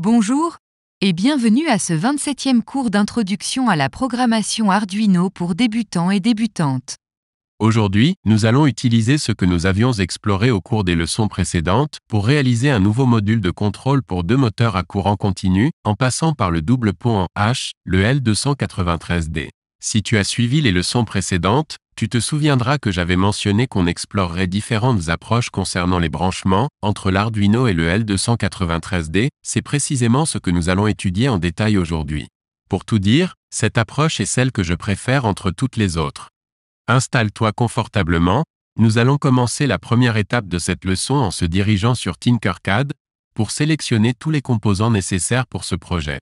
Bonjour et bienvenue à ce 27e cours d'introduction à la programmation Arduino pour débutants et débutantes. Aujourd'hui, nous allons utiliser ce que nous avions exploré au cours des leçons précédentes pour réaliser un nouveau module de contrôle pour deux moteurs à courant continu, en passant par le double pont en H, le L293D. Si tu as suivi les leçons précédentes, tu te souviendras que j'avais mentionné qu'on explorerait différentes approches concernant les branchements entre l'Arduino et le L293D, c'est précisément ce que nous allons étudier en détail aujourd'hui. Pour tout dire, cette approche est celle que je préfère entre toutes les autres. Installe-toi confortablement, nous allons commencer la première étape de cette leçon en se dirigeant sur Tinkercad, pour sélectionner tous les composants nécessaires pour ce projet.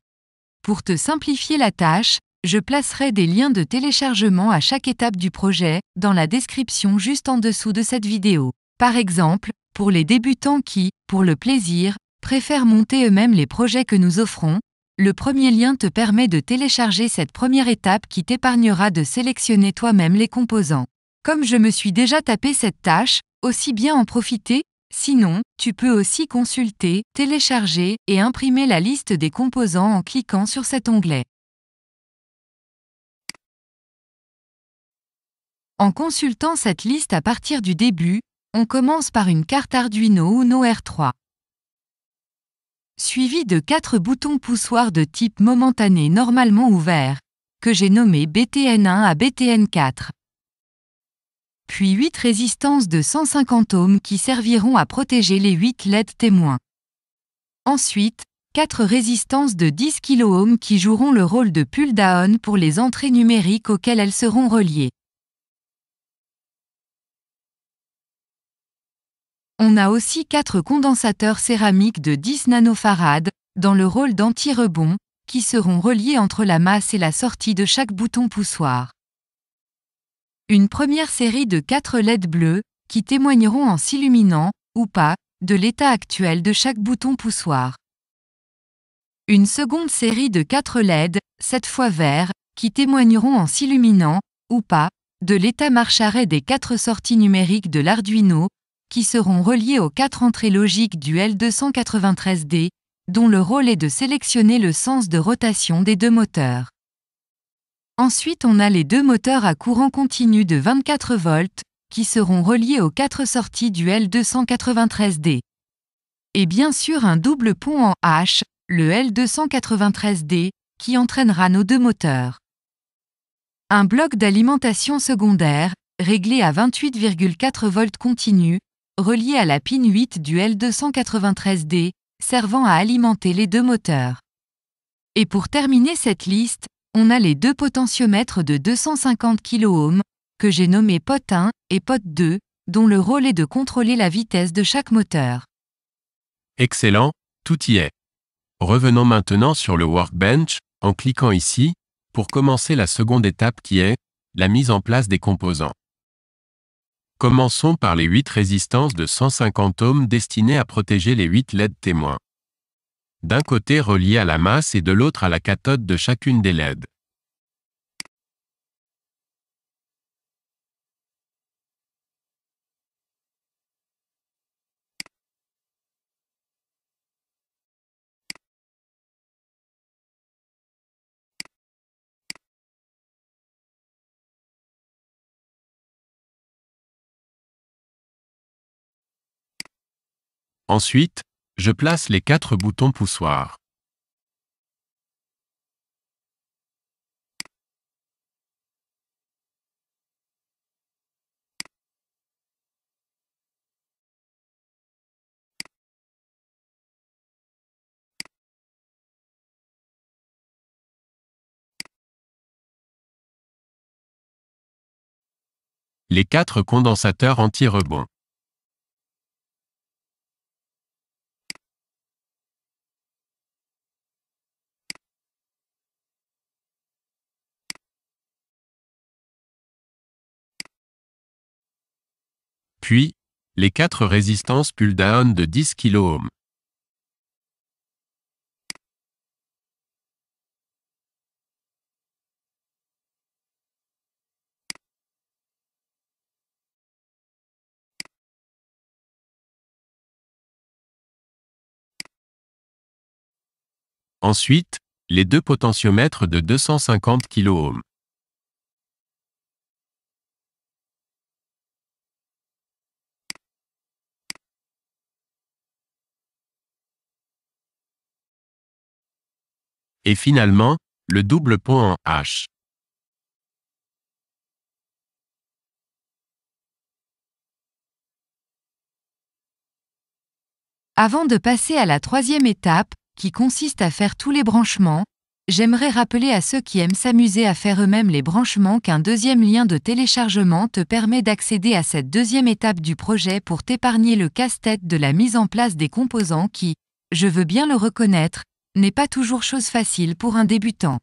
Pour te simplifier la tâche, je placerai des liens de téléchargement à chaque étape du projet, dans la description juste en dessous de cette vidéo. Par exemple, pour les débutants qui, pour le plaisir, préfèrent monter eux-mêmes les projets que nous offrons, le premier lien te permet de télécharger cette première étape qui t'épargnera de sélectionner toi-même les composants. Comme je me suis déjà tapé cette tâche, aussi bien en profiter. Sinon, tu peux aussi consulter, télécharger et imprimer la liste des composants en cliquant sur cet onglet. En consultant cette liste à partir du début, on commence par une carte Arduino Uno R3. Suivie de 4 boutons poussoirs de type momentané normalement ouverts, que j'ai nommés BTN1 à BTN4. Puis 8 résistances de 150 ohms qui serviront à protéger les 8 LED témoins. Ensuite, 4 résistances de 10 kΩ qui joueront le rôle de pull-down pour les entrées numériques auxquelles elles seront reliées. On a aussi 4 condensateurs céramiques de 10 nanofarad, dans le rôle d'anti-rebond, qui seront reliés entre la masse et la sortie de chaque bouton poussoir. Une première série de 4 LED bleus, qui témoigneront en s'illuminant, ou pas, de l'état actuel de chaque bouton poussoir. Une seconde série de 4 LED, cette fois verts, qui témoigneront en s'illuminant, ou pas, de l'état marche-arrêt des 4 sorties numériques de l'Arduino, qui seront reliées aux 4 entrées logiques du L293D, dont le rôle est de sélectionner le sens de rotation des deux moteurs. Ensuite on a les deux moteurs à courant continu de 24 volts, qui seront reliés aux 4 sorties du L293D. Et bien sûr un double pont en H, le L293D, qui entraînera nos deux moteurs. Un bloc d'alimentation secondaire, réglé à 28,4 volts continu, relié à la pin 8 du L293D, servant à alimenter les deux moteurs. Et pour terminer cette liste, on a les deux potentiomètres de 250 kΩ, que j'ai nommés pot 1 et pot 2, dont le rôle est de contrôler la vitesse de chaque moteur. Excellent, tout y est. Revenons maintenant sur le Workbench, en cliquant ici, pour commencer la seconde étape qui est la mise en place des composants. Commençons par les 8 résistances de 150 ohms destinées à protéger les 8 LED témoins. D'un côté reliées à la masse et de l'autre à la cathode de chacune des LED. Ensuite, je place les 4 boutons poussoirs. Les 4 condensateurs anti-rebond. Puis, les 4 résistances pull-down de 10 kΩ. Ensuite, les deux potentiomètres de 250 kΩ. Et finalement, le double pont en H. Avant de passer à la troisième étape, qui consiste à faire tous les branchements, j'aimerais rappeler à ceux qui aiment s'amuser à faire eux-mêmes les branchements qu'un deuxième lien de téléchargement te permet d'accéder à cette deuxième étape du projet pour t'épargner le casse-tête de la mise en place des composants qui, je veux bien le reconnaître, n'est pas toujours chose facile pour un débutant.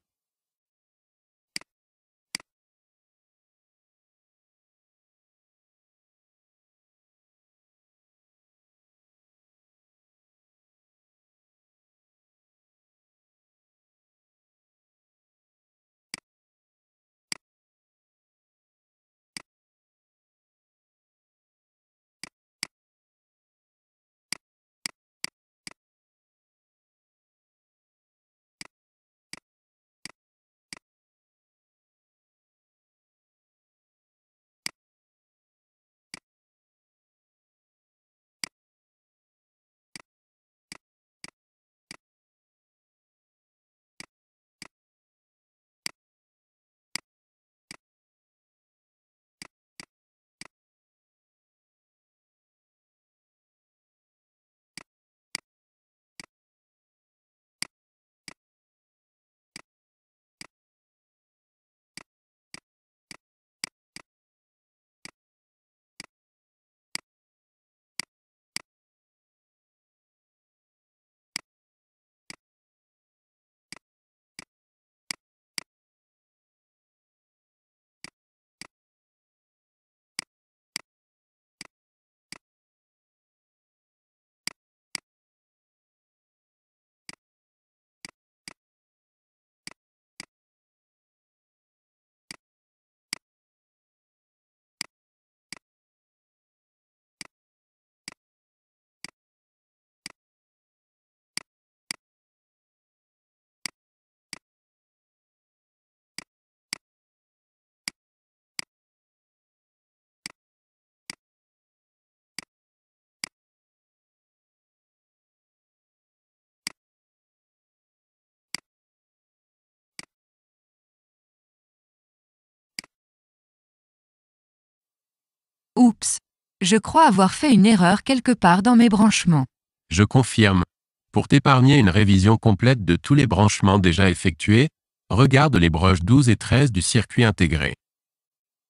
Oups! Je crois avoir fait une erreur quelque part dans mes branchements. Je confirme. Pour t'épargner une révision complète de tous les branchements déjà effectués, regarde les broches 12 et 13 du circuit intégré.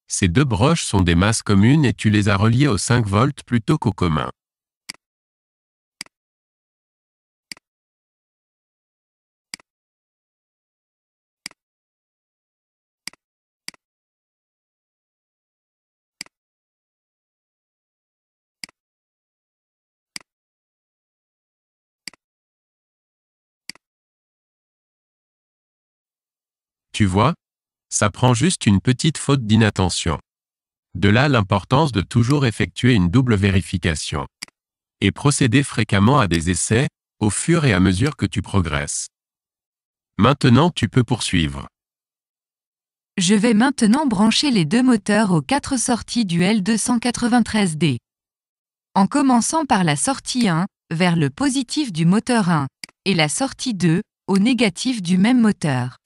Ces deux broches sont des masses communes et tu les as reliées au 5 volts plutôt qu'au commun. Tu vois? Ça prend juste une petite faute d'inattention. De là l'importance de toujours effectuer une double vérification. Et procéder fréquemment à des essais, au fur et à mesure que tu progresses. Maintenant tu peux poursuivre. Je vais maintenant brancher les deux moteurs aux 4 sorties du L293D. En commençant par la sortie 1, vers le positif du moteur 1, et la sortie 2, au négatif du même moteur.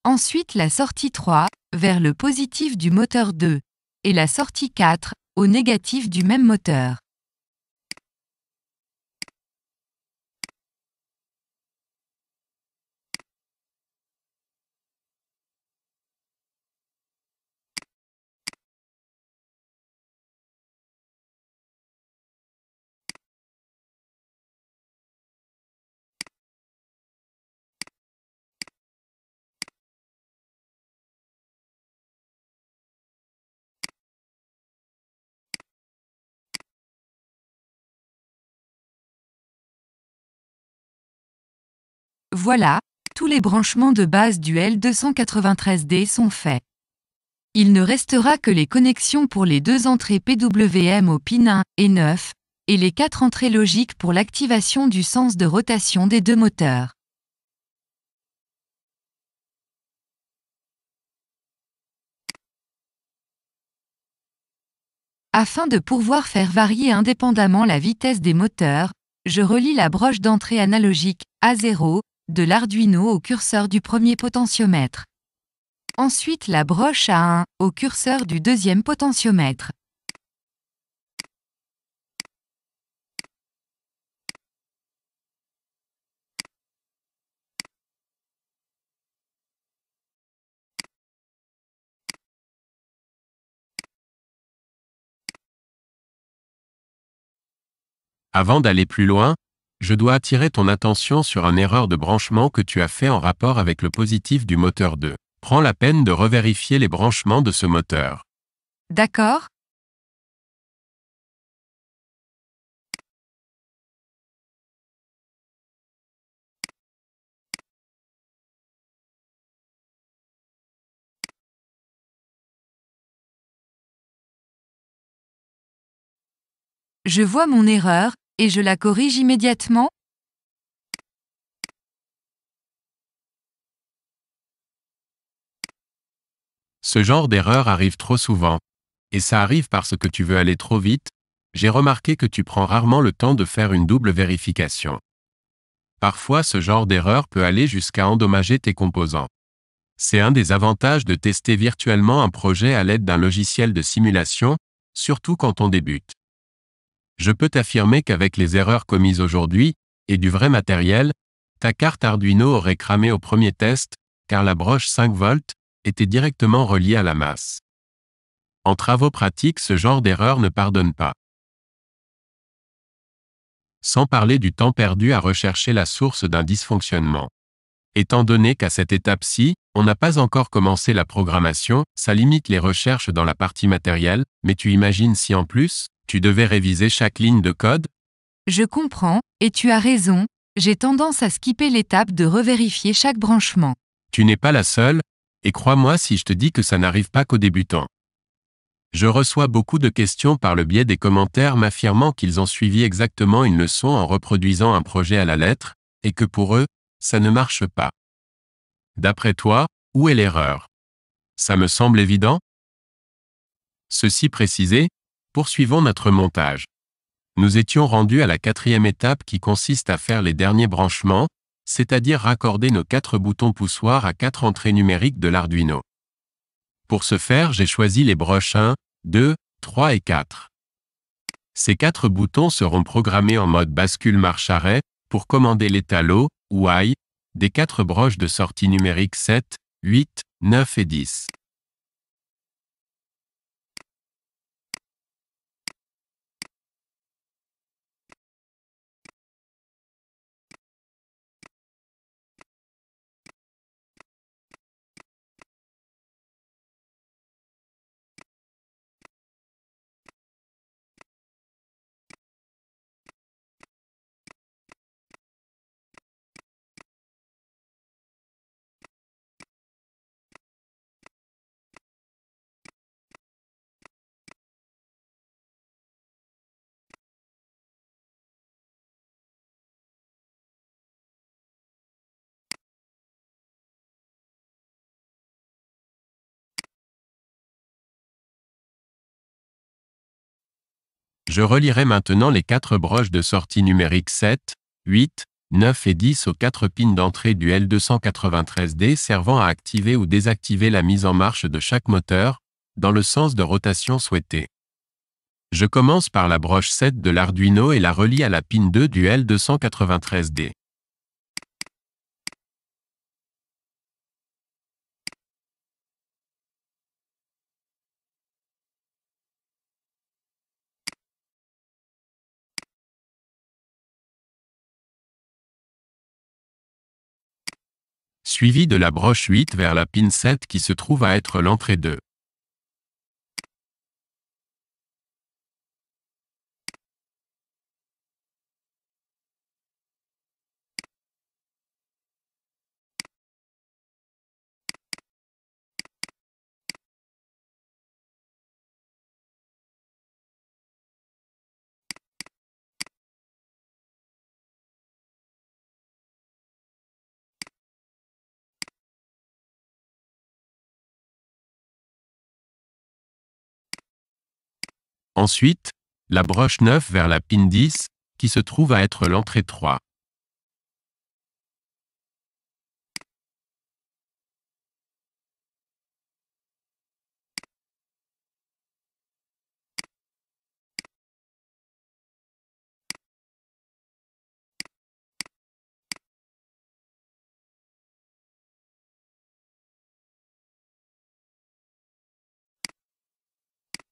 Ensuite la sortie 3, vers le positif du moteur 2, et la sortie 4, au négatif du même moteur. Voilà, tous les branchements de base du L293D sont faits. Il ne restera que les connexions pour les 2 entrées PWM au pin 1 et 9, et les 4 entrées logiques pour l'activation du sens de rotation des 2 moteurs. Afin de pouvoir faire varier indépendamment la vitesse des moteurs, je relie la broche d'entrée analogique A0 de l'Arduino au curseur du premier potentiomètre. Ensuite la broche A1 au curseur du deuxième potentiomètre. Avant d'aller plus loin, je dois attirer ton attention sur une erreur de branchement que tu as fait en rapport avec le positif du moteur 2. Prends la peine de revérifier les branchements de ce moteur. D'accord? Je vois mon erreur, et je la corrige immédiatement? Ce genre d'erreur arrive trop souvent. Et ça arrive parce que tu veux aller trop vite. J'ai remarqué que tu prends rarement le temps de faire une double vérification. Parfois, ce genre d'erreur peut aller jusqu'à endommager tes composants. C'est un des avantages de tester virtuellement un projet à l'aide d'un logiciel de simulation, surtout quand on débute. Je peux t'affirmer qu'avec les erreurs commises aujourd'hui, et du vrai matériel, ta carte Arduino aurait cramé au premier test, car la broche 5 volts était directement reliée à la masse. En travaux pratiques, ce genre d'erreur ne pardonne pas. Sans parler du temps perdu à rechercher la source d'un dysfonctionnement. Étant donné qu'à cette étape-ci, on n'a pas encore commencé la programmation, ça limite les recherches dans la partie matérielle, mais tu imagines si en plus, tu devais réviser chaque ligne de code? Je comprends, et tu as raison, j'ai tendance à skipper l'étape de revérifier chaque branchement. Tu n'es pas la seule, et crois-moi si je te dis que ça n'arrive pas qu'aux débutants. Je reçois beaucoup de questions par le biais des commentaires m'affirmant qu'ils ont suivi exactement une leçon en reproduisant un projet à la lettre, et que pour eux, ça ne marche pas. D'après toi, où est l'erreur? Ça me semble évident? Ceci précisé, poursuivons notre montage. Nous étions rendus à la 4e étape qui consiste à faire les derniers branchements, c'est-à-dire raccorder nos 4 boutons poussoirs à 4 entrées numériques de l'Arduino. Pour ce faire, j'ai choisi les broches 1, 2, 3 et 4. Ces 4 boutons seront programmés en mode bascule marche-arrêt pour commander l'état low ou high des 4 broches de sortie numérique 7, 8, 9 et 10. Je relierai maintenant les 4 broches de sortie numérique 7, 8, 9 et 10 aux 4 pins d'entrée du L293D servant à activer ou désactiver la mise en marche de chaque moteur, dans le sens de rotation souhaité. Je commence par la broche 7 de l'Arduino et la relie à la pin 2 du L293D. Suivi de la broche 8 vers la pin 7 qui se trouve à être l'entrée 2. Ensuite, la broche 9 vers la pin 10, qui se trouve à être l'entrée 3.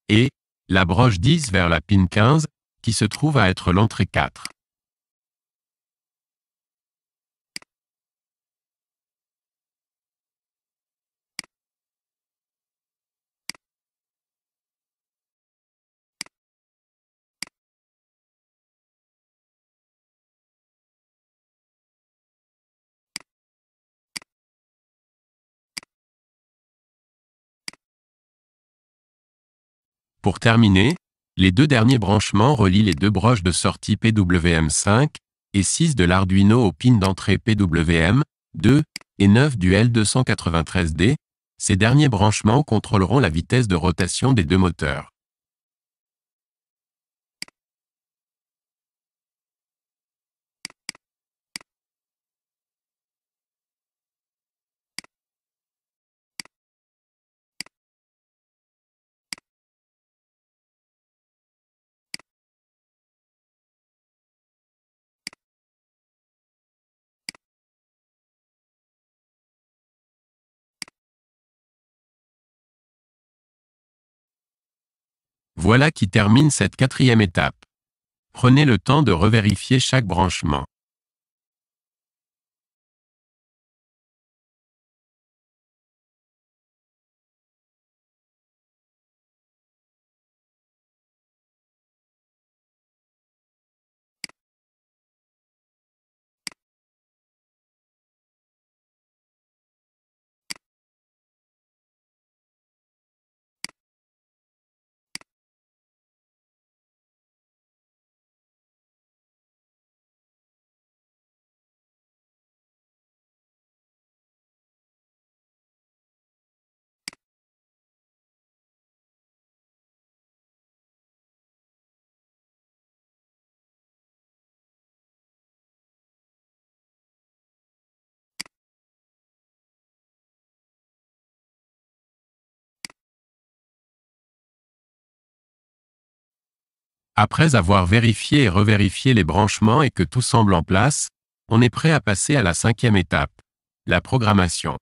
Et la broche 10 vers la pin 15, qui se trouve à être l'entrée 4. Pour terminer, les deux derniers branchements relient les deux broches de sortie PWM5 et 6 de l'Arduino aux pins d'entrée PWM 2 et 9 du L293D. Ces derniers branchements contrôleront la vitesse de rotation des deux moteurs. Voilà qui termine cette quatrième étape. Prenez le temps de revérifier chaque branchement. Après avoir vérifié et revérifié les branchements et que tout semble en place, on est prêt à passer à la cinquième étape, la programmation.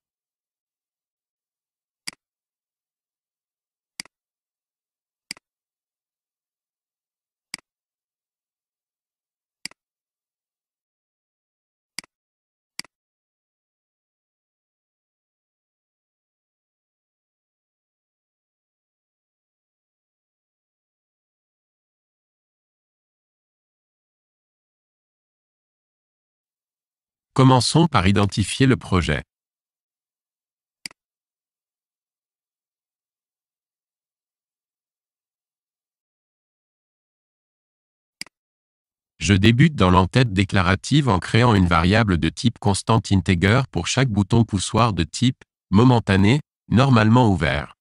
Commençons par identifier le projet. Je débute dans l'entête déclarative en créant une variable de type constant integer pour chaque bouton poussoir de type momentané, normalement ouvert.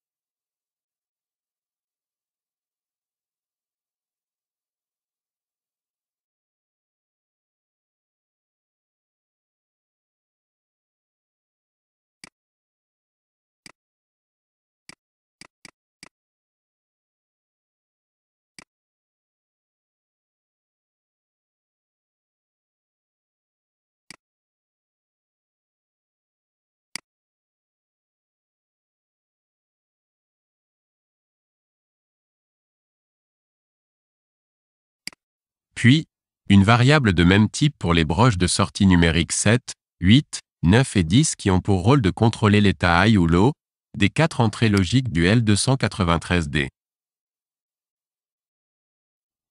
Puis, une variable de même type pour les broches de sortie numérique 7, 8, 9 et 10 qui ont pour rôle de contrôler l'état high ou low des 4 entrées logiques du L293D.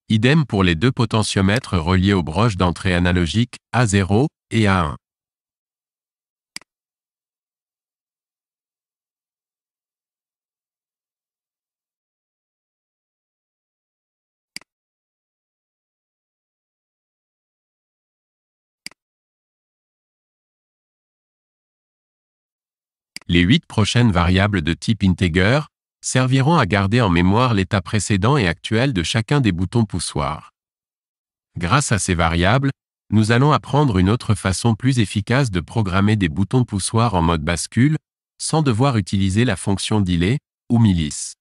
Idem pour les deux potentiomètres reliés aux broches d'entrée analogiques A0 et A1. Les 8 prochaines variables de type integer serviront à garder en mémoire l'état précédent et actuel de chacun des boutons poussoirs. Grâce à ces variables, nous allons apprendre une autre façon plus efficace de programmer des boutons poussoirs en mode bascule, sans devoir utiliser la fonction delay ou milice.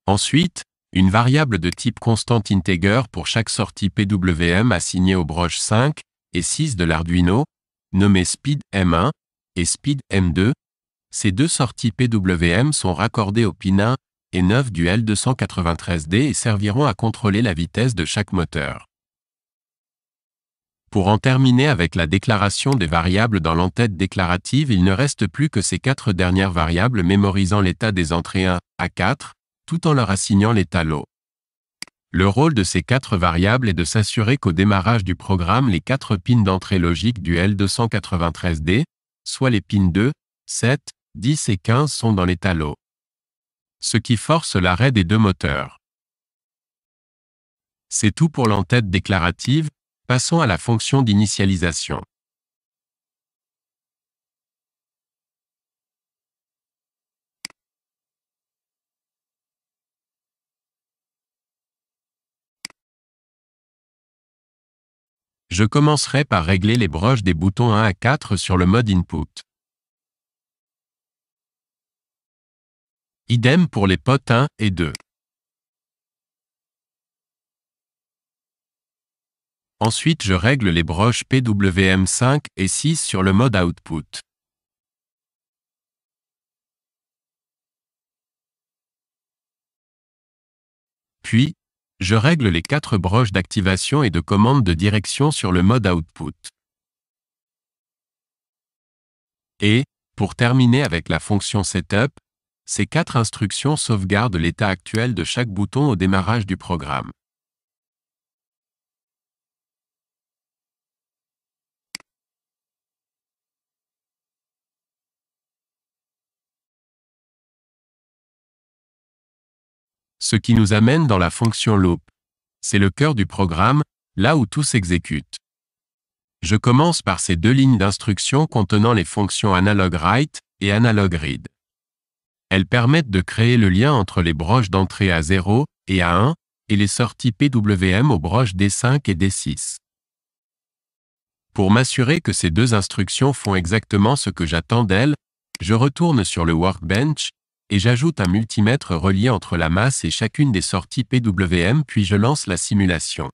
Ensuite, une variable de type constant integer pour chaque sortie PWM assignée aux broches 5 et 6 de l'Arduino, nommée speed M1 et speed M2. Ces deux sorties PWM sont raccordées au pin 1 et 9 du L293D et serviront à contrôler la vitesse de chaque moteur. Pour en terminer avec la déclaration des variables dans l'entête déclarative, il ne reste plus que ces 4 dernières variables mémorisant l'état des entrées 1 à 4, tout en leur assignant l'état low. Le rôle de ces 4 variables est de s'assurer qu'au démarrage du programme, les 4 pins d'entrée logique du L293D, soit les pins 2, 7, 10 et 15 sont dans l'état low, ce qui force l'arrêt des deux moteurs. C'est tout pour l'entête déclarative, passons à la fonction d'initialisation. Je commencerai par régler les broches des boutons 1 à 4 sur le mode input. Idem pour les pots 1 et 2. Ensuite, je règle les broches PWM5 et 6 sur le mode output. Puis, je règle les 4 broches d'activation et de commande de direction sur le mode output. Et, pour terminer avec la fonction setup, ces 4 instructions sauvegardent l'état actuel de chaque bouton au démarrage du programme. Ce qui nous amène dans la fonction loop. C'est le cœur du programme, là où tout s'exécute. Je commence par ces deux lignes d'instructions contenant les fonctions analog_write et analog_read. Elles permettent de créer le lien entre les broches d'entrée à 0 et à 1 et les sorties PWM aux broches D5 et D6. Pour m'assurer que ces deux instructions font exactement ce que j'attends d'elles, je retourne sur le workbench et j'ajoute un multimètre relié entre la masse et chacune des sorties PWM puis je lance la simulation.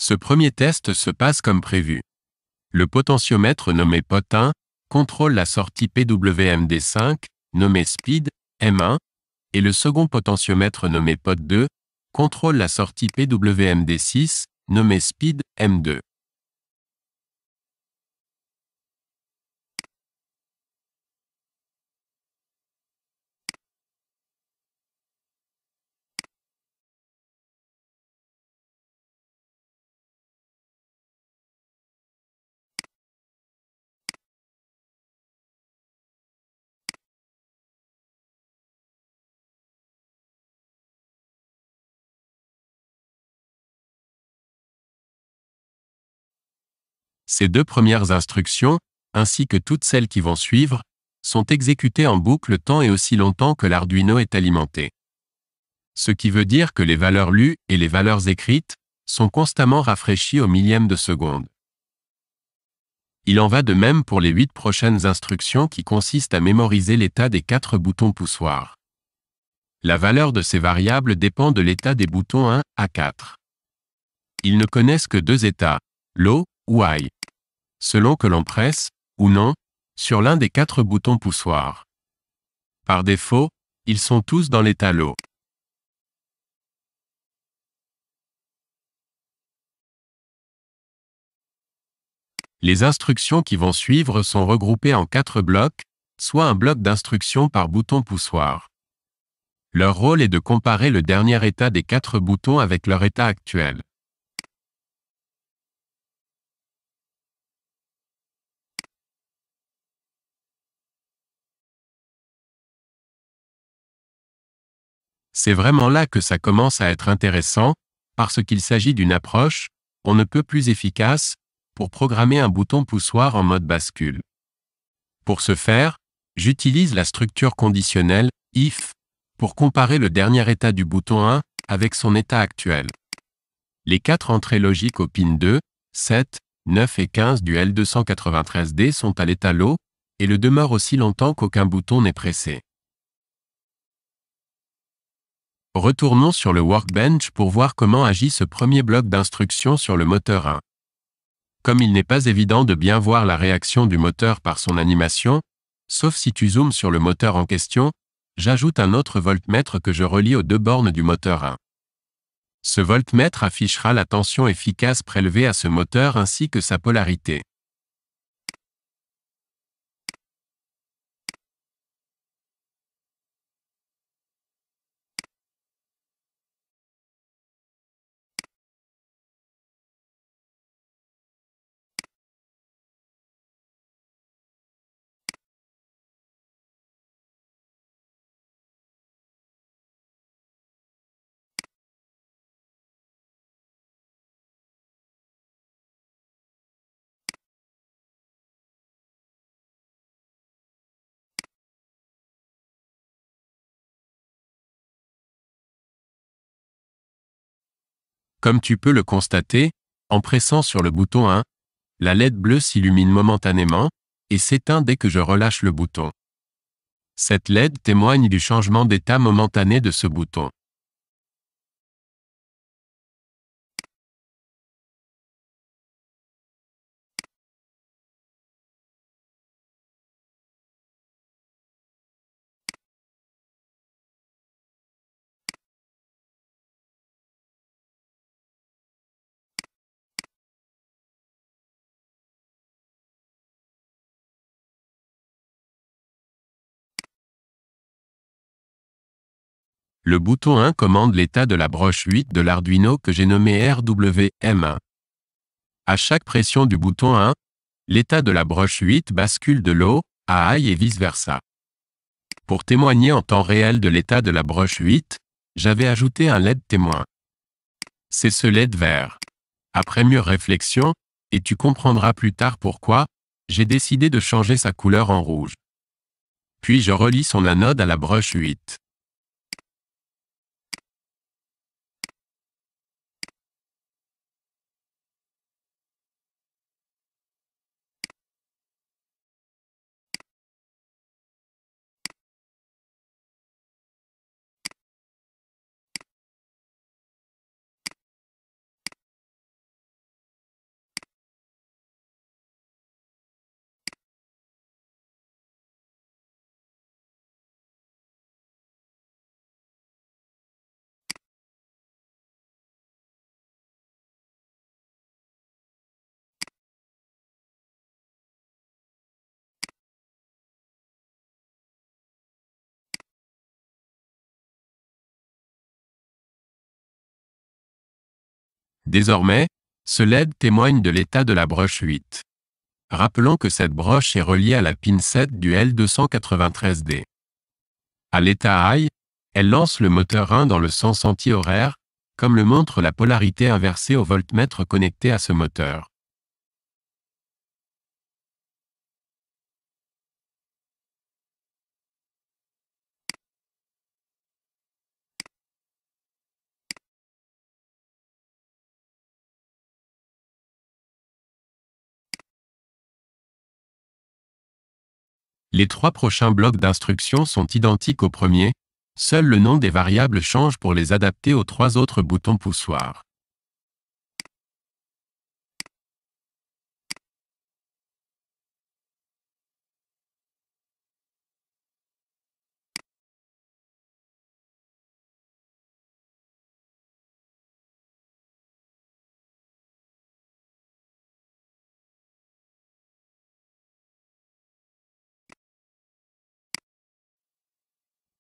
Ce premier test se passe comme prévu. Le potentiomètre nommé pot 1 contrôle la sortie PWM-D5, nommée speed M1, et le second potentiomètre nommé pot 2 contrôle la sortie PWM-D6, nommée speed M2. Ces 2 premières instructions, ainsi que toutes celles qui vont suivre, sont exécutées en boucle tant et aussi longtemps que l'Arduino est alimenté. Ce qui veut dire que les valeurs lues et les valeurs écrites sont constamment rafraîchies au millième de seconde. Il en va de même pour les 8 prochaines instructions qui consistent à mémoriser l'état des 4 boutons poussoirs. La valeur de ces variables dépend de l'état des boutons 1 à 4. Ils ne connaissent que 2 états, low ou high, selon que l'on presse, ou non, sur l'un des 4 boutons poussoirs. Par défaut, ils sont tous dans l'état low. Les instructions qui vont suivre sont regroupées en 4 blocs, soit un bloc d'instructions par bouton poussoir. Leur rôle est de comparer le dernier état des 4 boutons avec leur état actuel. C'est vraiment là que ça commence à être intéressant, parce qu'il s'agit d'une approche, on ne peut plus efficace, pour programmer un bouton poussoir en mode bascule. Pour ce faire, j'utilise la structure conditionnelle if pour comparer le dernier état du bouton 1 avec son état actuel. Les 4 entrées logiques au pin 2, 7, 9 et 15 du L293D sont à l'état low et le demeurent aussi longtemps qu'aucun bouton n'est pressé. Retournons sur le workbench pour voir comment agit ce premier bloc d'instructions sur le moteur 1. Comme il n'est pas évident de bien voir la réaction du moteur par son animation, sauf si tu zoomes sur le moteur en question, j'ajoute un autre voltmètre que je relie aux 2 bornes du moteur 1. Ce voltmètre affichera la tension efficace prélevée à ce moteur ainsi que sa polarité. Comme tu peux le constater, en pressant sur le bouton 1, la LED bleue s'illumine momentanément et s'éteint dès que je relâche le bouton. Cette LED témoigne du changement d'état momentané de ce bouton. Le bouton 1 commande l'état de la broche 8 de l'Arduino que j'ai nommé RWM1. À chaque pression du bouton 1, l'état de la broche 8 bascule de low à high et vice-versa. Pour témoigner en temps réel de l'état de la broche 8, j'avais ajouté un LED témoin. C'est ce LED vert. Après mûre réflexion, et tu comprendras plus tard pourquoi, j'ai décidé de changer sa couleur en rouge. Puis je relie son anode à la broche 8. Désormais, ce LED témoigne de l'état de la broche 8. Rappelons que cette broche est reliée à la pin 7 du L293D. À l'état high, elle lance le moteur 1 dans le sens anti-horaire, comme le montre la polarité inversée au voltmètre connecté à ce moteur. Les 3 prochains blocs d'instructions sont identiques au premier, seul le nom des variables change pour les adapter aux 3 autres boutons poussoirs.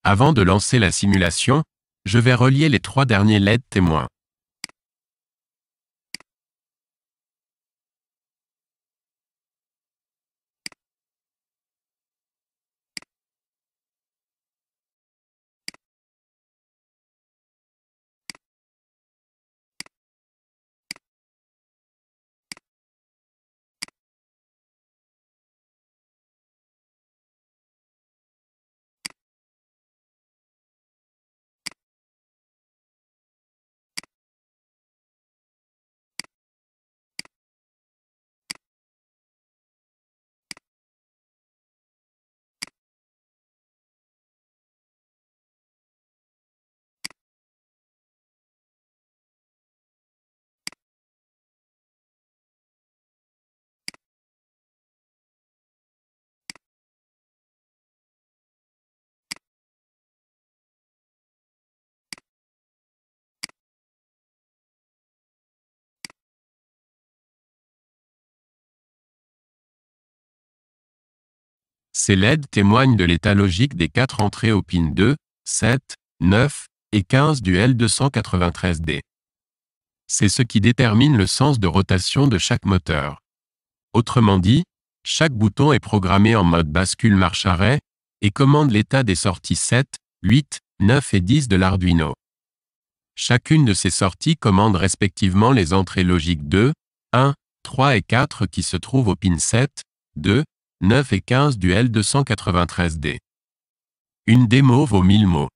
Avant de lancer la simulation, je vais relier les 3 derniers LED témoins. Ces LED témoignent de l'état logique des 4 entrées au pin 2, 7, 9 et 15 du L293D. C'est ce qui détermine le sens de rotation de chaque moteur. Autrement dit, chaque bouton est programmé en mode bascule marche-arrêt et commande l'état des sorties 7, 8, 9 et 10 de l'Arduino. Chacune de ces sorties commande respectivement les entrées logiques 2, 1, 3 et 4 qui se trouvent au pin 7, 2, 9 et 15 du L293D. Une démo vaut 1000 mots.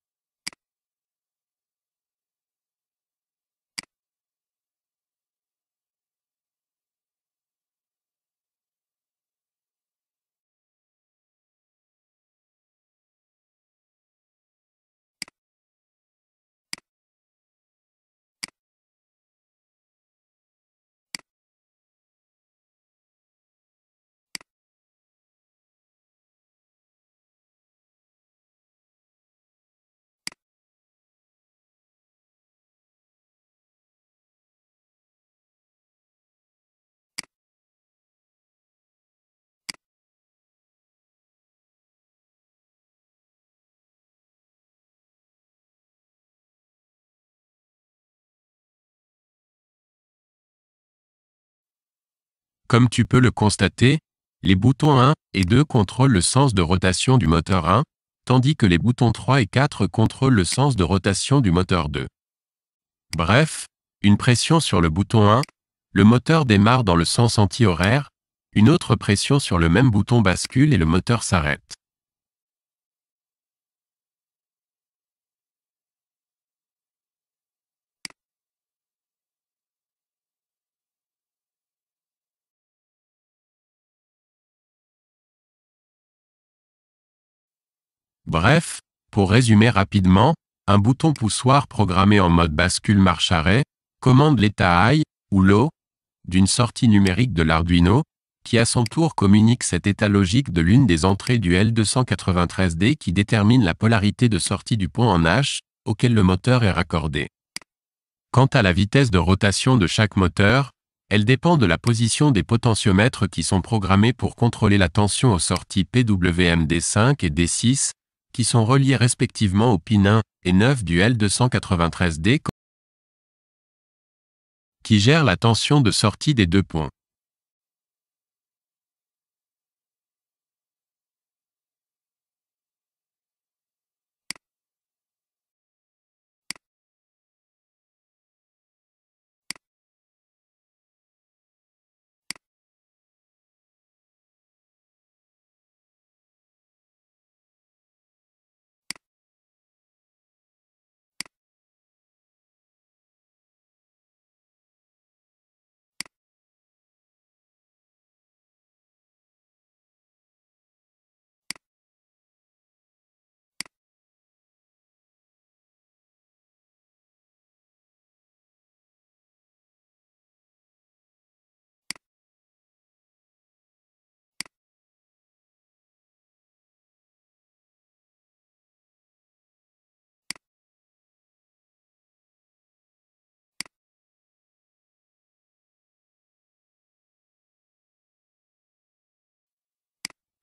Comme tu peux le constater, les boutons 1 et 2 contrôlent le sens de rotation du moteur 1, tandis que les boutons 3 et 4 contrôlent le sens de rotation du moteur 2. Bref, une pression sur le bouton 1, le moteur démarre dans le sens anti-horaire, une autre pression sur le même bouton bascule et le moteur s'arrête. Bref, pour résumer rapidement, un bouton poussoir programmé en mode bascule marche-arrêt commande l'état high ou low d'une sortie numérique de l'Arduino, qui à son tour communique cet état logique de l'une des entrées du L293D qui détermine la polarité de sortie du pont en H, auquel le moteur est raccordé. Quant à la vitesse de rotation de chaque moteur, elle dépend de la position des potentiomètres qui sont programmés pour contrôler la tension aux sorties PWM D5 et D6, qui sont reliés respectivement aux pins 1 et 9 du L293D, qui gèrent la tension de sortie des deux ponts.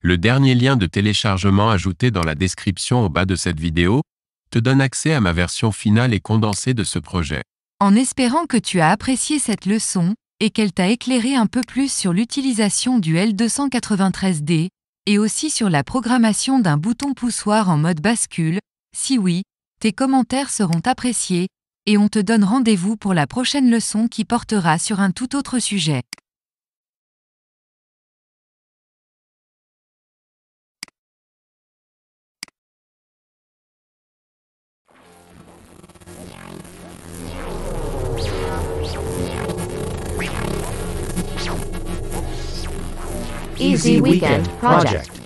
Le dernier lien de téléchargement ajouté dans la description au bas de cette vidéo te donne accès à ma version finale et condensée de ce projet. En espérant que tu as apprécié cette leçon, et qu'elle t'a éclairé un peu plus sur l'utilisation du L293D, et aussi sur la programmation d'un bouton poussoir en mode bascule, si oui, tes commentaires seront appréciés, et on te donne rendez-vous pour la prochaine leçon qui portera sur un tout autre sujet. Easy Weekend Project.